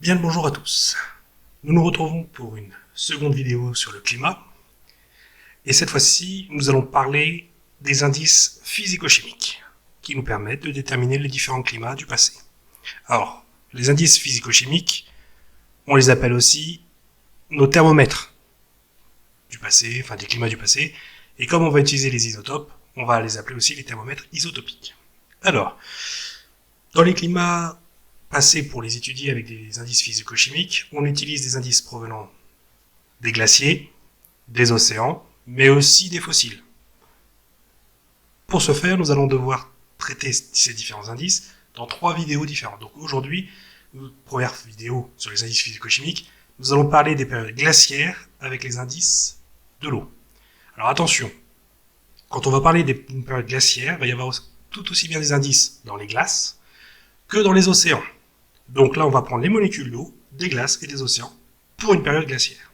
Bien le bonjour à tous. Nous nous retrouvons pour une seconde vidéo sur le climat. Et cette fois-ci, nous allons parler des indices physico-chimiques qui nous permettent de déterminer les différents climats du passé. Alors, les indices physico-chimiques, on les appelle aussi nos thermomètres du passé, enfin des climats du passé. Et comme on va utiliser les isotopes, on va les appeler aussi les thermomètres isotopiques. Alors, dans les climats passés pour les étudier avec des indices physico-chimiques, on utilise des indices provenant des glaciers, des océans, mais aussi des fossiles. Pour ce faire, nous allons devoir traiter ces différents indices dans 3 vidéos différentes. Donc aujourd'hui, première vidéo sur les indices physico-chimiques, nous allons parler des périodes glaciaires avec les indices de l'eau. Alors attention, quand on va parler d'une période glaciaire, il va y avoir tout aussi bien des indices dans les glaces que dans les océans. Donc là, on va prendre les molécules d'eau, des glaces et des océans pour une période glaciaire.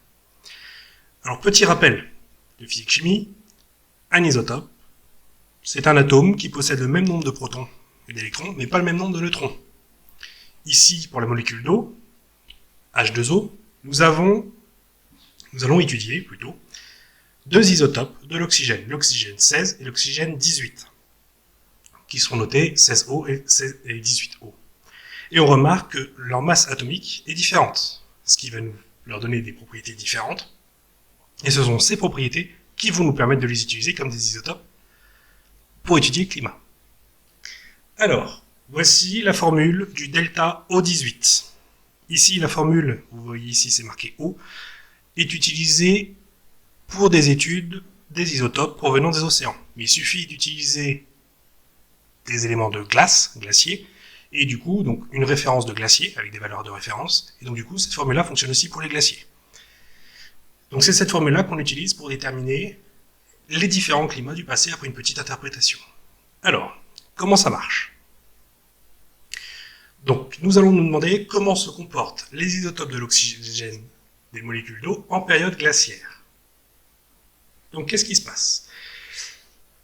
Alors petit rappel de physique-chimie, un isotope, c'est un atome qui possède le même nombre de protons et d'électrons, mais pas le même nombre de neutrons. Ici, pour la molécule d'eau, H2O, nous allons étudier plutôt 2 isotopes de l'oxygène 16 et l'oxygène 18, qui seront notés 16O et 18O. Et on remarque que leur masse atomique est différente, ce qui va leur donner des propriétés différentes. Et ce sont ces propriétés qui vont nous permettre de les utiliser comme des isotopes pour étudier le climat. Alors, voici la formule du delta O18. Ici, la formule, vous voyez ici c'est marqué O, est utilisée pour des études des isotopes provenant des océans. Mais il suffit d'utiliser des éléments de glace, glaciers, et du coup, donc une référence de glacier avec des valeurs de référence. Et donc du coup, cette formule-là fonctionne aussi pour les glaciers. Donc c'est cette formule-là qu'on utilise pour déterminer les différents climats du passé après une petite interprétation. Alors, comment ça marche? Donc, nous allons nous demander comment se comportent les isotopes de l'oxygène des molécules d'eau en période glaciaire. Donc, qu'est-ce qui se passe?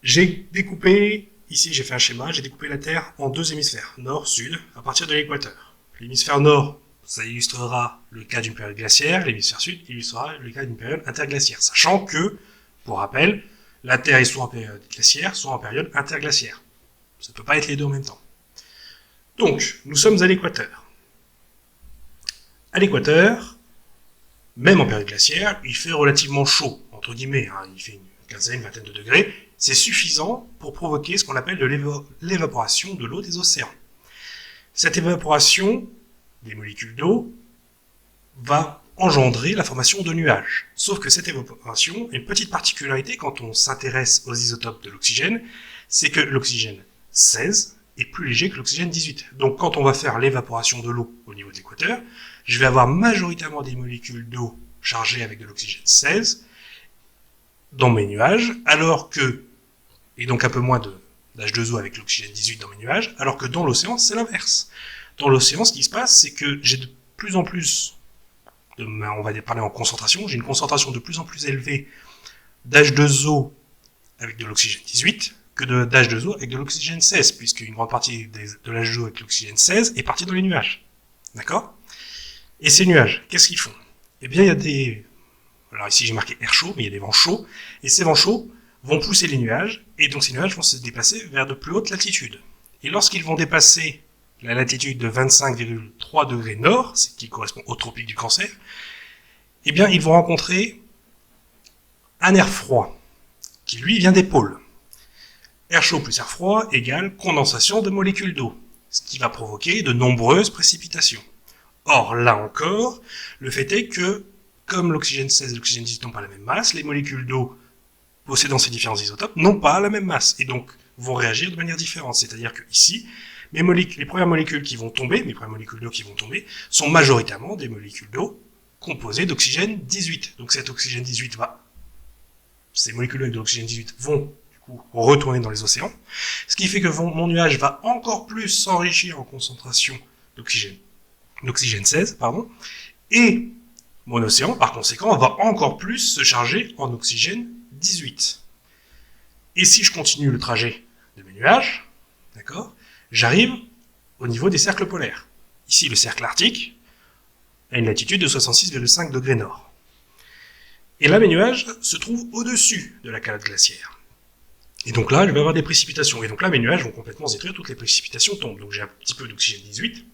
J'ai découpé, ici j'ai fait un schéma, j'ai découpé la Terre en 2 hémisphères, nord-sud, à partir de l'équateur. L'hémisphère nord, ça illustrera le cas d'une période glaciaire, l'hémisphère sud illustrera le cas d'une période interglaciaire, sachant que, pour rappel, la Terre est soit en période glaciaire, soit en période interglaciaire. Ça ne peut pas être les deux en même temps. Donc, nous sommes à l'équateur. À l'équateur, même en période glaciaire, il fait relativement chaud, entre guillemets, hein, il fait une quinzaine, vingtaine de degrés. C'est suffisant pour provoquer ce qu'on appelle de l'évaporation de l'eau des océans. Cette évaporation des molécules d'eau va engendrer la formation de nuages. Sauf que cette évaporation a une petite particularité quand on s'intéresse aux isotopes de l'oxygène, c'est que l'oxygène 16 est plus léger que l'oxygène 18. Donc quand on va faire l'évaporation de l'eau au niveau de l'équateur, je vais avoir majoritairement des molécules d'eau chargées avec de l'oxygène 16 dans mes nuages, alors que, et donc un peu moins d'H2O avec l'oxygène 18 dans mes nuages, alors que dans l'océan, c'est l'inverse. Dans l'océan, ce qui se passe, c'est que j'ai de plus en plus, on va parler en concentration, j'ai une concentration de plus en plus élevée d'H2O avec de l'oxygène 18 que d'H2O avec de l'oxygène 16, puisqu'une grande partie de l'H2O avec l'oxygène 16 est partie dans les nuages. D'accord? Et ces nuages, qu'est-ce qu'ils font? Eh bien, il y a des... Alors ici, j'ai marqué air chaud, mais il y a des vents chauds, et ces vents chauds vont pousser les nuages, et donc ces nuages vont se déplacer vers de plus hautes latitudes. Et lorsqu'ils vont dépasser la latitude de 25,3 degrés nord, ce qui correspond au tropique du Cancer, eh bien, ils vont rencontrer un air froid, qui lui vient des pôles. Air chaud plus air froid égale condensation de molécules d'eau, ce qui va provoquer de nombreuses précipitations. Or, là encore, le fait est que, comme l'oxygène 16 et l'oxygène 18 n'ont pas la même masse, les molécules d'eau possédant ces différents isotopes n'ont pas la même masse, et donc vont réagir de manière différente. C'est-à-dire que ici, les premières molécules qui vont tomber, mes premières molécules d'eau qui vont tomber, sont majoritairement des molécules d'eau composées d'oxygène 18. Donc cet oxygène 18 ces molécules avec de l'oxygène 18 vont retourner dans les océans, ce qui fait que mon nuage va encore plus s'enrichir en concentration d'oxygène 16, et mon océan, par conséquent, va encore plus se charger en oxygène 18. Et si je continue le trajet de mes nuages, d'accord, j'arrive au niveau des cercles polaires. Ici, le cercle arctique, à une latitude de 66,5 degrés nord. Et là, mes nuages se trouvent au-dessus de la calotte glaciaire. Et donc là, je vais avoir des précipitations. Et donc là, mes nuages vont complètement se détruire, toutes les précipitations tombent. Donc j'ai un petit peu d'oxygène 18,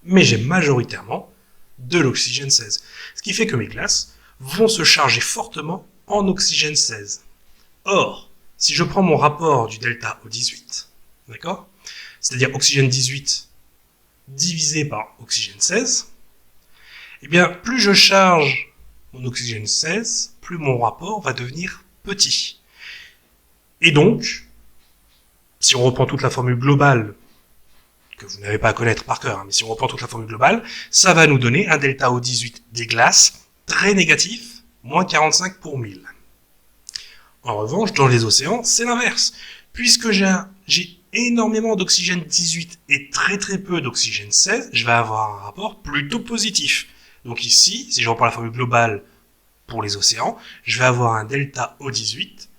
mais j'ai majoritairement de l'oxygène 16. Ce qui fait que mes glaces vont se charger fortement en oxygène 16. Or, si je prends mon rapport du delta O18, d'accord, c'est-à-dire oxygène 18 divisé par oxygène 16, eh bien, plus je charge mon oxygène 16, plus mon rapport va devenir petit. Et donc, si on reprend toute la formule globale, que vous n'avez pas à connaître par cœur, mais si on reprend toute la formule globale, ça va nous donner un delta O18 des glaces très négatif, moins 45 pour 1000. En revanche, dans les océans, c'est l'inverse. Puisque j'ai énormément d'oxygène 18 et très très peu d'oxygène 16, je vais avoir un rapport plutôt positif. Donc ici, si je reprends la formule globale pour les océans, je vais avoir un delta O18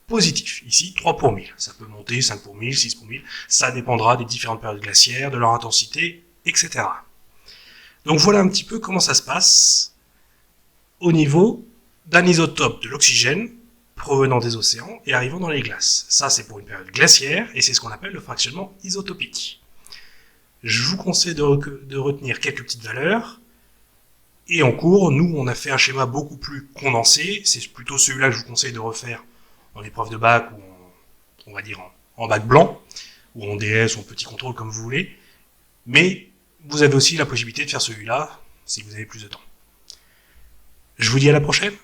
positif. Ici, 3 pour 1000. Ça peut monter 5 pour 1000, 6 pour 1000. Ça dépendra des différentes périodes glaciaires, de leur intensité, etc. Donc voilà un petit peu comment ça se passe au niveau d'un isotope de l'oxygène provenant des océans et arrivant dans les glaces. Ça, c'est pour une période glaciaire et c'est ce qu'on appelle le fractionnement isotopique. Je vous conseille de retenir quelques petites valeurs. Et en cours, nous, on a fait un schéma beaucoup plus condensé. C'est plutôt celui-là que je vous conseille de refaire en épreuve de bac ou on va dire en bac blanc, ou en DS ou en petit contrôle comme vous voulez. Mais vous avez aussi la possibilité de faire celui-là si vous avez plus de temps. Je vous dis à la prochaine.